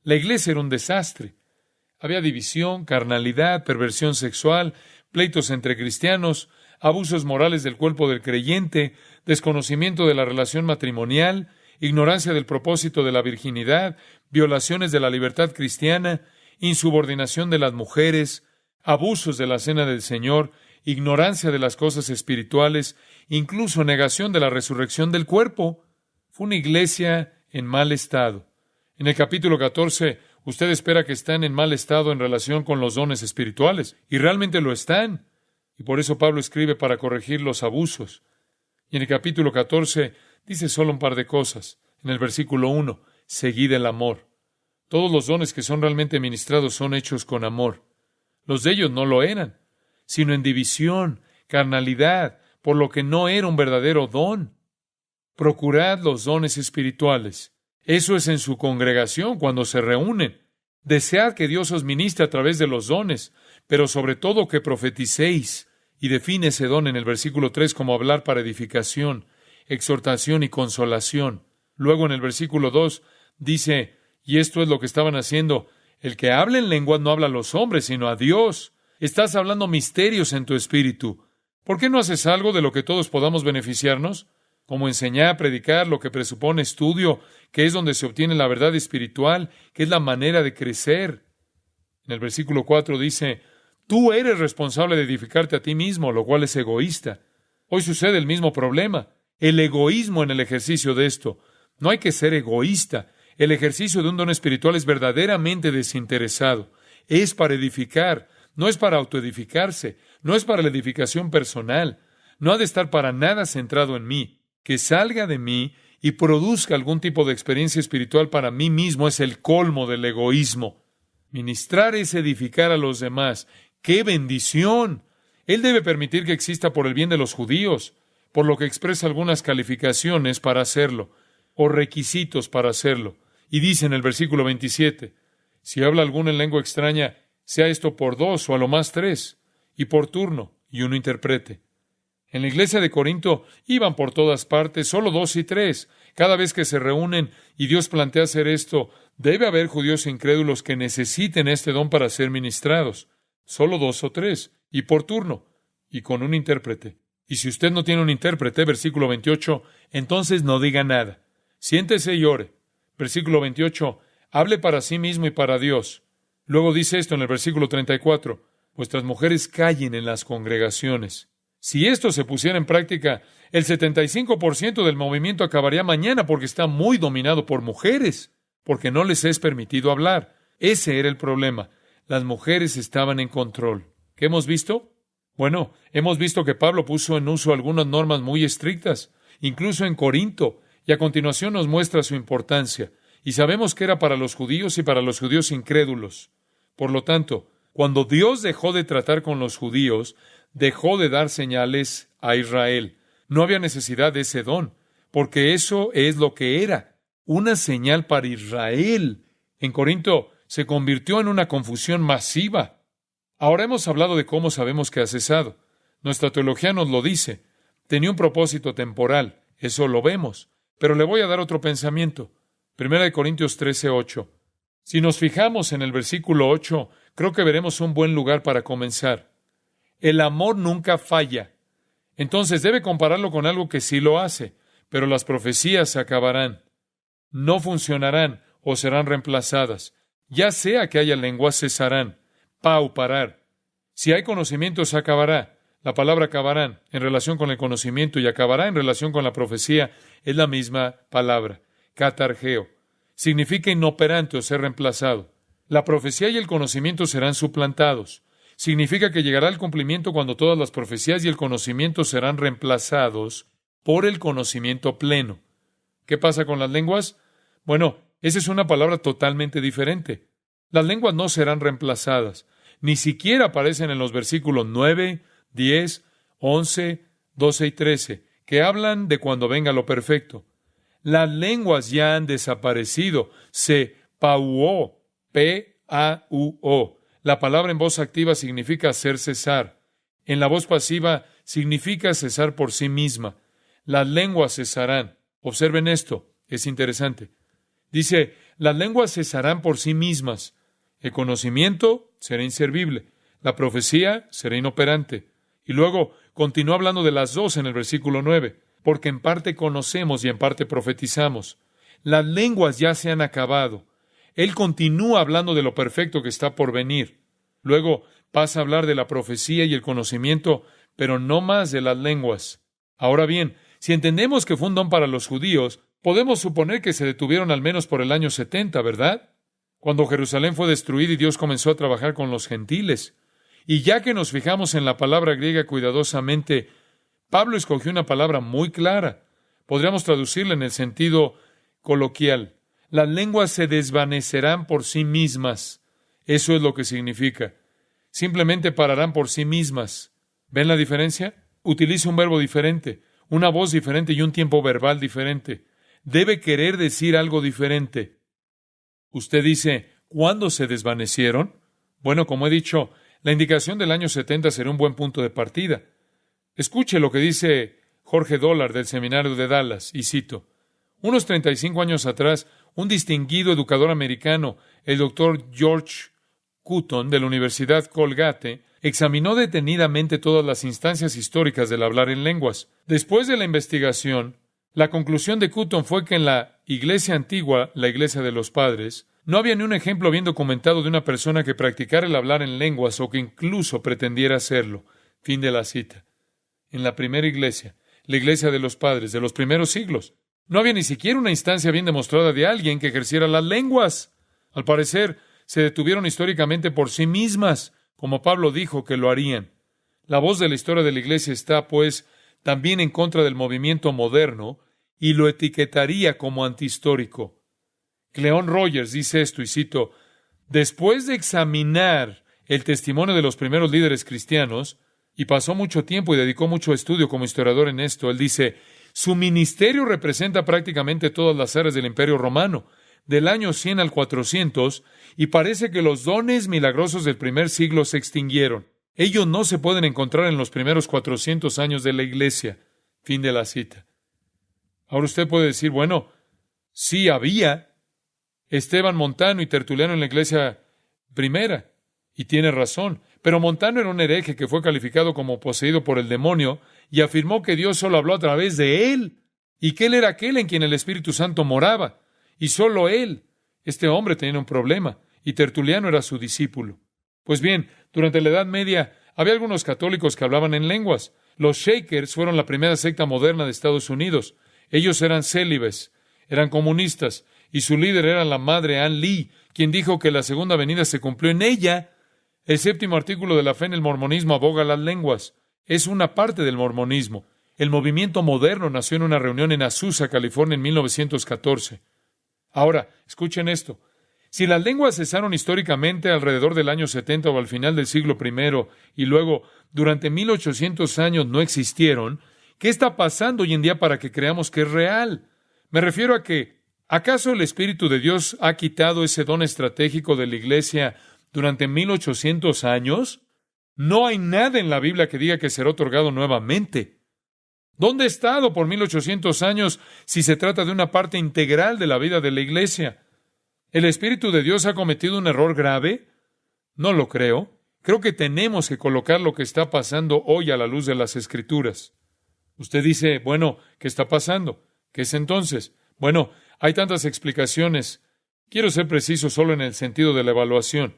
La iglesia era un desastre. Había división, carnalidad, perversión sexual, pleitos entre cristianos, abusos morales del cuerpo del creyente, desconocimiento de la relación matrimonial, ignorancia del propósito de la virginidad, violaciones de la libertad cristiana, insubordinación de las mujeres, abusos de la cena del Señor, ignorancia de las cosas espirituales, incluso negación de la resurrección del cuerpo. Fue una iglesia en mal estado. En el capítulo 14, usted espera que están en mal estado en relación con los dones espirituales, y realmente lo están. Y por eso Pablo escribe para corregir los abusos. Y en el capítulo 14 dice solo un par de cosas. En el versículo 1, seguid el amor. Todos los dones que son realmente ministrados son hechos con amor. Los de ellos no lo eran, sino en división, carnalidad, por lo que no era un verdadero don. Procurad los dones espirituales. Eso es en su congregación cuando se reúnen. Desead que Dios os ministre a través de los dones, pero sobre todo que profeticéis. Y define ese don en el versículo 3 como hablar para edificación, exhortación y consolación. Luego en el versículo 2 dice, y esto es lo que estaban haciendo, el que habla en lenguas no habla a los hombres, sino a Dios. Estás hablando misterios en tu espíritu. ¿Por qué no haces algo de lo que todos podamos beneficiarnos? Como enseñar, predicar, lo que presupone estudio, que es donde se obtiene la verdad espiritual, que es la manera de crecer. En el versículo 4 dice, tú eres responsable de edificarte a ti mismo, lo cual es egoísta. Hoy sucede el mismo problema, el egoísmo en el ejercicio de esto. No hay que ser egoísta. El ejercicio de un don espiritual es verdaderamente desinteresado. Es para edificar, no es para autoedificarse, no es para la edificación personal. No ha de estar para nada centrado en mí. Que salga de mí y produzca algún tipo de experiencia espiritual para mí mismo es el colmo del egoísmo. Ministrar es edificar a los demás. ¡Qué bendición! Él debe permitir que exista por el bien de los judíos, por lo que expresa algunas calificaciones para hacerlo, o requisitos para hacerlo. Y dice en el versículo 27, si habla alguno en lengua extraña, sea esto por 2 o a lo más 3, y por turno, y uno interprete. En la iglesia de Corinto iban por todas partes, solo 2 y 3. Cada vez que se reúnen y Dios plantea hacer esto, debe haber judíos incrédulos que necesiten este don para ser ministrados. Solo 2 o 3, y por turno, y con un intérprete. Y si usted no tiene un intérprete, versículo 28, entonces no diga nada. Siéntese y ore. Versículo 28, hable para sí mismo y para Dios. Luego dice esto en el versículo 34, vuestras mujeres callen en las congregaciones. Si esto se pusiera en práctica, el 75% del movimiento acabaría mañana porque está muy dominado por mujeres, porque no les es permitido hablar. Ese era el problema. Las mujeres estaban en control. ¿Qué hemos visto? Bueno, hemos visto que Pablo puso en uso algunas normas muy estrictas, incluso en Corinto, y a continuación nos muestra su importancia. Y sabemos que era para los judíos y para los judíos incrédulos. Por lo tanto, cuando Dios dejó de tratar con los judíos, dejó de dar señales a Israel. No había necesidad de ese don, porque eso es lo que era, una señal para Israel. En Corinto se convirtió en una confusión masiva. Ahora hemos hablado de cómo sabemos que ha cesado. Nuestra teología nos lo dice. Tenía un propósito temporal, eso lo vemos. Pero le voy a dar otro pensamiento. 1 Corintios 13:8. Si nos fijamos en el versículo 8, creo que veremos un buen lugar para comenzar. El amor nunca falla. Entonces debe compararlo con algo que sí lo hace, pero las profecías se acabarán. No funcionarán o serán reemplazadas. Ya sea que haya lenguas, cesarán. Parar. Si hay conocimiento, se acabará. La palabra acabarán en relación con el conocimiento y acabará en relación con la profecía es la misma palabra. Catargeo. Significa inoperante o ser reemplazado. La profecía y el conocimiento serán suplantados. Significa que llegará el cumplimiento cuando todas las profecías y el conocimiento serán reemplazados por el conocimiento pleno. ¿Qué pasa con las lenguas? Bueno, esa es una palabra totalmente diferente. Las lenguas no serán reemplazadas. Ni siquiera aparecen en los versículos 9, 10, 11, 12 y 13, que hablan de cuando venga lo perfecto. Las lenguas ya han desaparecido. Se pauó, P-A-U-O. La palabra en voz activa significa hacer cesar. En la voz pasiva significa cesar por sí misma. Las lenguas cesarán. Observen esto, es interesante. Dice, las lenguas cesarán por sí mismas. El conocimiento será inservible. La profecía será inoperante. Y luego continúa hablando de las dos en el versículo 9. Porque en parte conocemos y en parte profetizamos. Las lenguas ya se han acabado. Él continúa hablando de lo perfecto que está por venir. Luego pasa a hablar de la profecía y el conocimiento, pero no más de las lenguas. Ahora bien, si entendemos que fue un don para los judíos, podemos suponer que se detuvieron al menos por el año 70, ¿verdad? Cuando Jerusalén fue destruida y Dios comenzó a trabajar con los gentiles. Y ya que nos fijamos en la palabra griega cuidadosamente, Pablo escogió una palabra muy clara. Podríamos traducirla en el sentido coloquial. Las lenguas se desvanecerán por sí mismas. Eso es lo que significa. Simplemente pararán por sí mismas. ¿Ven la diferencia? Utiliza un verbo diferente, una voz diferente y un tiempo verbal diferente. Debe querer decir algo diferente. Usted dice, ¿cuándo se desvanecieron? Bueno, como he dicho, la indicación del año 70 será un buen punto de partida. Escuche lo que dice Jorge Dollard del Seminario de Dallas, y cito: unos 35 años atrás, un distinguido educador americano, el doctor George Cutton de la Universidad Colgate, examinó detenidamente todas las instancias históricas del hablar en lenguas. Después de la investigación, la conclusión de Cutton fue que en la Iglesia antigua, la Iglesia de los Padres, no había ni un ejemplo bien documentado de una persona que practicara el hablar en lenguas o que incluso pretendiera hacerlo. Fin de la cita. En la primera iglesia, la Iglesia de los Padres de los primeros siglos, no había ni siquiera una instancia bien demostrada de alguien que ejerciera las lenguas. Al parecer, se detuvieron históricamente por sí mismas, como Pablo dijo que lo harían. La voz de la historia de la Iglesia está, pues, también en contra del movimiento moderno y lo etiquetaría como antihistórico. Cleon Rogers dice esto, y cito: después de examinar el testimonio de los primeros líderes cristianos, y pasó mucho tiempo y dedicó mucho estudio como historiador en esto, él dice: su ministerio representa prácticamente todas las áreas del Imperio Romano, del año 100 al 400, y parece que los dones milagrosos del primer siglo se extinguieron. Ellos no se pueden encontrar en los primeros 400 años de la Iglesia. Fin de la cita. Ahora usted puede decir, bueno, sí había Esteban Montano y Tertuliano en la Iglesia primera, y tiene razón, pero Montano era un hereje que fue calificado como poseído por el demonio y afirmó que Dios solo habló a través de él, y que él era aquel en quien el Espíritu Santo moraba, y solo él. Este hombre tenía un problema, y Tertuliano era su discípulo. Pues bien, durante la Edad Media había algunos católicos que hablaban en lenguas. Los Shakers fueron la primera secta moderna de Estados Unidos. Ellos eran célibes, eran comunistas, y su líder era la madre Ann Lee, quien dijo que la segunda venida se cumplió en ella. El séptimo artículo de la fe en el mormonismo aboga las lenguas. Es una parte del mormonismo. El movimiento moderno nació en una reunión en Azusa, California, en 1914. Ahora, escuchen esto. Si las lenguas cesaron históricamente alrededor del año 70 o al final del siglo I, y luego durante 1800 años no existieron, ¿qué está pasando hoy en día para que creamos que es real? Me refiero a que, ¿acaso el Espíritu de Dios ha quitado ese don estratégico de la Iglesia durante 1800 años? No hay nada en la Biblia que diga que será otorgado nuevamente. ¿Dónde ha estado por 1800 años si se trata de una parte integral de la vida de la Iglesia? ¿El Espíritu de Dios ha cometido un error grave? No lo creo. Creo que tenemos que colocar lo que está pasando hoy a la luz de las Escrituras. Usted dice, bueno, ¿qué está pasando? ¿Qué es entonces? Bueno, hay tantas explicaciones. Quiero ser preciso solo en el sentido de la evaluación.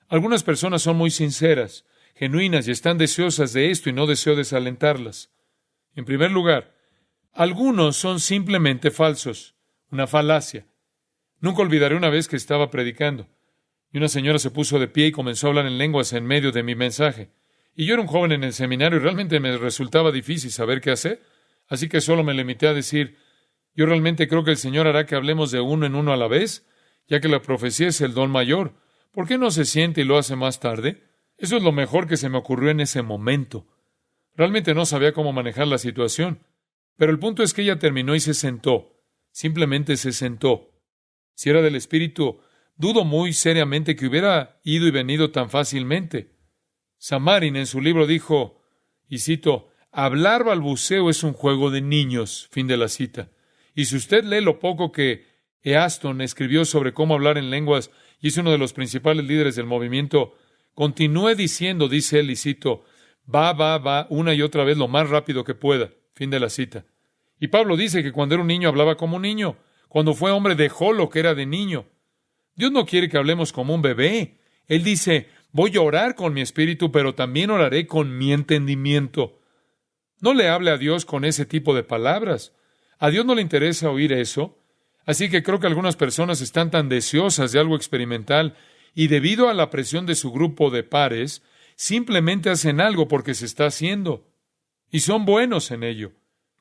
Algunas personas son muy sinceras, genuinas y están deseosas de esto y no deseo desalentarlas. En primer lugar, algunos son simplemente falsos, una falacia. Nunca olvidaré una vez que estaba predicando, y una señora se puso de pie y comenzó a hablar en lenguas en medio de mi mensaje. Y yo era un joven en el seminario y realmente me resultaba difícil saber qué hacer, así que solo me limité a decir, yo realmente creo que el Señor hará que hablemos de uno en uno a la vez, ya que la profecía es el don mayor. ¿Por qué no se siente y lo hace más tarde? Eso es lo mejor que se me ocurrió en ese momento. Realmente no sabía cómo manejar la situación, pero el punto es que ella terminó y se sentó. Simplemente se sentó. Si era del Espíritu, dudo muy seriamente que hubiera ido y venido tan fácilmente. Samarin en su libro dijo, y cito, hablar balbuceo es un juego de niños, fin de la cita. Y si usted lee lo poco que Easton escribió sobre cómo hablar en lenguas, y es uno de los principales líderes del movimiento, continúe diciendo, dice él, y cito, va, una y otra vez lo más rápido que pueda, fin de la cita. Y Pablo dice que cuando era un niño hablaba como un niño, cuando fue hombre dejó lo que era de niño. Dios no quiere que hablemos como un bebé. Él dice, voy a orar con mi espíritu, pero también oraré con mi entendimiento. No le hable a Dios con ese tipo de palabras. A Dios no le interesa oír eso. Así que creo que algunas personas están tan deseosas de algo experimental y debido a la presión de su grupo de pares, simplemente hacen algo porque se está haciendo. Y son buenos en ello.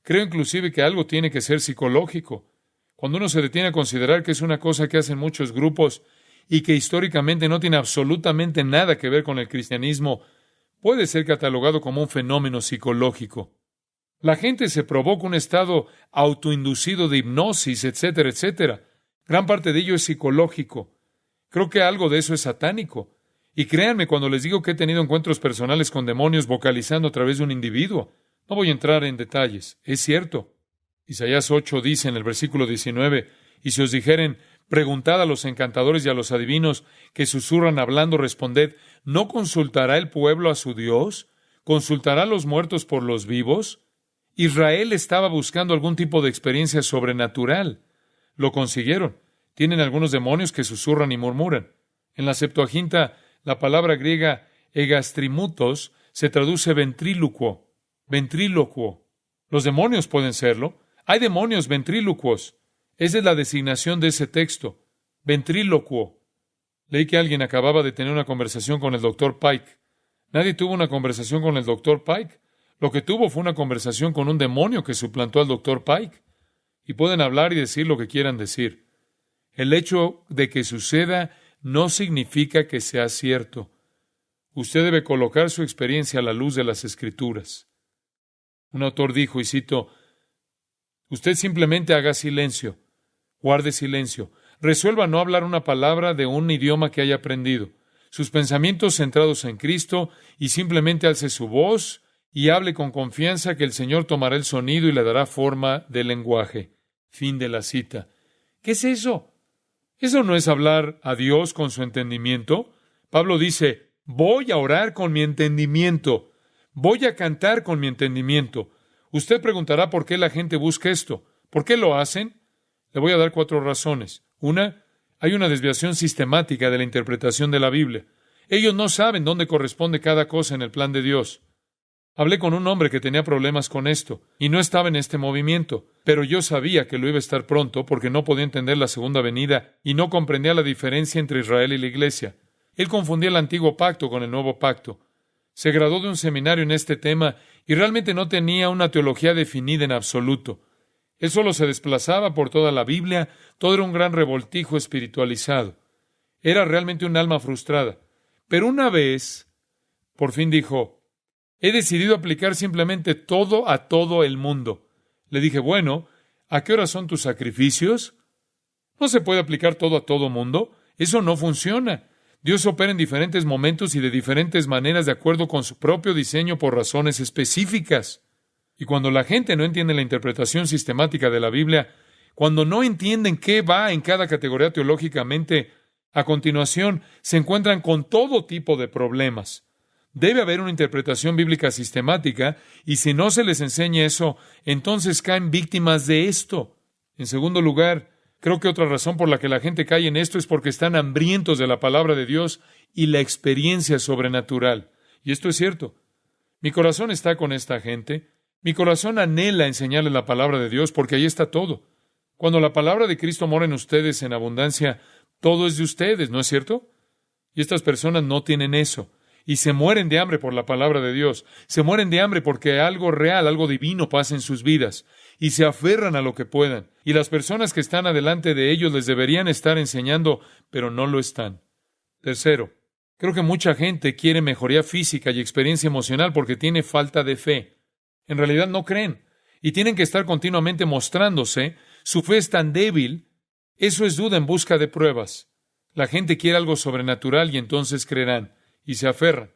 Creo inclusive que algo tiene que ser psicológico. Cuando uno se detiene a considerar que es una cosa que hacen muchos grupos y que históricamente no tiene absolutamente nada que ver con el cristianismo, puede ser catalogado como un fenómeno psicológico. La gente se provoca un estado autoinducido de hipnosis, etcétera, etcétera. Gran parte de ello es psicológico. Creo que algo de eso es satánico. Y créanme cuando les digo que he tenido encuentros personales con demonios vocalizando a través de un individuo. No voy a entrar en detalles. Es cierto. Isaías 8 dice en el versículo 19, y si os dijeren, preguntad a los encantadores y a los adivinos que susurran hablando, responded, ¿no consultará el pueblo a su Dios? ¿Consultará a los muertos por los vivos? Israel estaba buscando algún tipo de experiencia sobrenatural. Lo consiguieron. Tienen algunos demonios que susurran y murmuran. En la Septuaginta, la palabra griega egastrimutos se traduce ventrílocuo. Ventrílocuo. Los demonios pueden serlo. Hay demonios ventrílocuos. Esa es la designación de ese texto. Ventrílocuo. Leí que alguien acababa de tener una conversación con el Dr. Pike. Nadie tuvo una conversación con el Dr. Pike. Lo que tuvo fue una conversación con un demonio que suplantó al Dr. Pike. Y pueden hablar y decir lo que quieran decir. El hecho de que suceda no significa que sea cierto. Usted debe colocar su experiencia a la luz de las Escrituras. Un autor dijo, y cito, usted simplemente haga silencio, guarde silencio, resuelva no hablar una palabra de un idioma que haya aprendido, sus pensamientos centrados en Cristo, y simplemente alce su voz y hable con confianza que el Señor tomará el sonido y le dará forma del lenguaje. Fin de la cita. ¿Qué es eso? ¿Eso no es hablar a Dios con su entendimiento? Pablo dice, voy a orar con mi entendimiento. Voy a cantar con mi entendimiento. Usted preguntará por qué la gente busca esto. ¿Por qué lo hacen? Le voy a dar 4 razones. Una, hay una desviación sistemática de la interpretación de la Biblia. Ellos no saben dónde corresponde cada cosa en el plan de Dios. Hablé con un hombre que tenía problemas con esto, y no estaba en este movimiento, pero yo sabía que lo iba a estar pronto porque no podía entender la segunda venida y no comprendía la diferencia entre Israel y la Iglesia. Él confundía el antiguo pacto con el nuevo pacto. Se graduó de un seminario en este tema y realmente no tenía una teología definida en absoluto. Él solo se desplazaba por toda la Biblia, todo era un gran revoltijo espiritualizado. Era realmente un alma frustrada. Pero una vez, por fin dijo, he decidido aplicar simplemente todo a todo el mundo. Le dije, bueno, ¿a qué hora son tus sacrificios? No se puede aplicar todo a todo mundo. Eso no funciona. Dios opera en diferentes momentos y de diferentes maneras de acuerdo con su propio diseño por razones específicas. Y cuando la gente no entiende la interpretación sistemática de la Biblia, cuando no entienden qué va en cada categoría teológicamente, a continuación se encuentran con todo tipo de problemas. Debe haber una interpretación bíblica sistemática, y si no se les enseña eso, entonces caen víctimas de esto. En segundo lugar, creo que otra razón por la que la gente cae en esto es porque están hambrientos de la palabra de Dios y la experiencia sobrenatural. Y esto es cierto. Mi corazón está con esta gente. Mi corazón anhela enseñarles la palabra de Dios porque ahí está todo. Cuando la palabra de Cristo mora en ustedes en abundancia, todo es de ustedes, ¿no es cierto? Y estas personas no tienen eso. Y se mueren de hambre por la palabra de Dios. Se mueren de hambre porque algo real, algo divino pasa en sus vidas. Y se aferran a lo que puedan. Y las personas que están adelante de ellos les deberían estar enseñando, pero no lo están. Tercero, creo que mucha gente quiere mejoría física y experiencia emocional porque tiene falta de fe. En realidad no creen. Y tienen que estar continuamente mostrándose. Su fe es tan débil. Eso es duda en busca de pruebas. La gente quiere algo sobrenatural y entonces creerán. Y se aferran.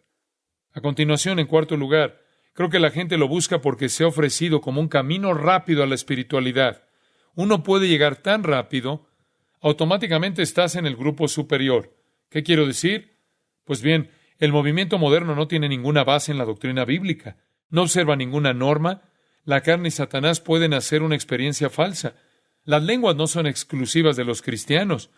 A continuación, en cuarto lugar, creo que la gente lo busca porque se ha ofrecido como un camino rápido a la espiritualidad. Uno puede llegar tan rápido, automáticamente estás en el grupo superior. ¿Qué quiero decir? Pues bien, el movimiento moderno no tiene ninguna base en la doctrina bíblica. No observa ninguna norma. La carne y Satanás pueden hacer una experiencia falsa. Las lenguas no son exclusivas de los cristianos.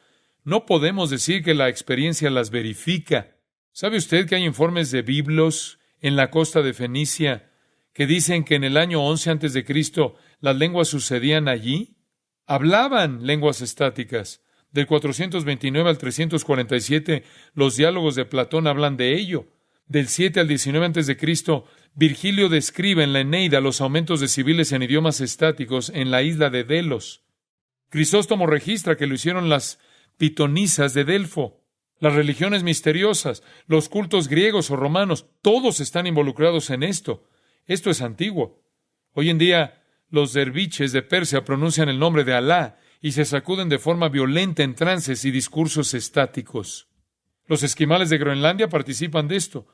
No podemos decir que la experiencia las verifica. ¿Sabe usted que hay informes de biblos en la costa de Fenicia que dicen que en el año 11 antes de Cristo las lenguas sucedían allí? Hablaban lenguas estáticas. Del 429 al 347, los diálogos de Platón hablan de ello. Del 7 al 19 antes de Cristo, Virgilio describe en la Eneida los aumentos de civiles en idiomas estáticos en la isla de Delos. Crisóstomo registra que lo hicieron las pitonisas de Delfo. Las religiones misteriosas, los cultos griegos o romanos, todos están involucrados en esto. Esto es antiguo. Hoy en día, los derviches de Persia pronuncian el nombre de Alá y se sacuden de forma violenta en trances y discursos estáticos. Los esquimales de Groenlandia participan de esto.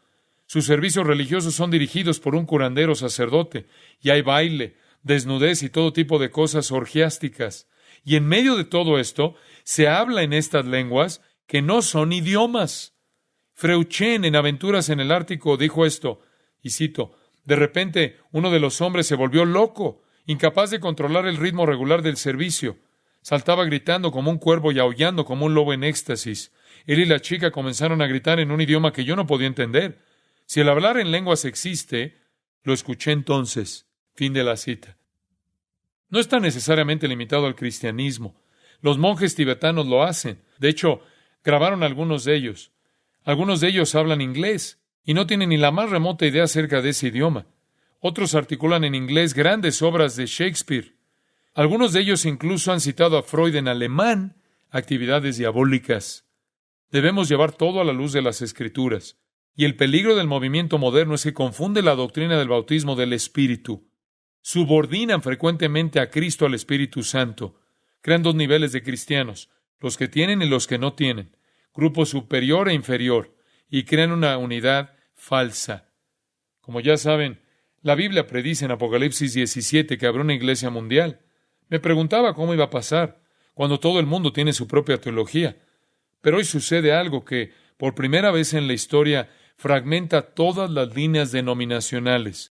Sus servicios religiosos son dirigidos por un curandero sacerdote, y hay baile, desnudez y todo tipo de cosas orgiásticas. Y en medio de todo esto, se habla en estas lenguas que no son idiomas. Freud Chen, en Aventuras en el Ártico, dijo esto, y cito, de repente uno de los hombres se volvió loco, incapaz de controlar el ritmo regular del servicio. Saltaba gritando como un cuervo y aullando como un lobo en éxtasis. Él y la chica comenzaron a gritar en un idioma que yo no podía entender. Si el hablar en lenguas existe, lo escuché entonces. Fin de la cita. No está necesariamente limitado al cristianismo. Los monjes tibetanos lo hacen. De hecho, grabaron algunos de ellos. Algunos de ellos hablan inglés y no tienen ni la más remota idea acerca de ese idioma. Otros articulan en inglés grandes obras de Shakespeare. Algunos de ellos incluso han citado a Freud en alemán, actividades diabólicas. Debemos llevar todo a la luz de las Escrituras. Y el peligro del movimiento moderno es que confunde la doctrina del bautismo del Espíritu. Subordinan frecuentemente a Cristo al Espíritu Santo. Crean dos niveles de cristianos, los que tienen y los que no tienen, grupo superior e inferior, y crean una unidad falsa. Como ya saben, la Biblia predice en Apocalipsis 17 que habrá una iglesia mundial. Me preguntaba cómo iba a pasar, cuando todo el mundo tiene su propia teología. Pero hoy sucede algo que, por primera vez en la historia, fragmenta todas las líneas denominacionales.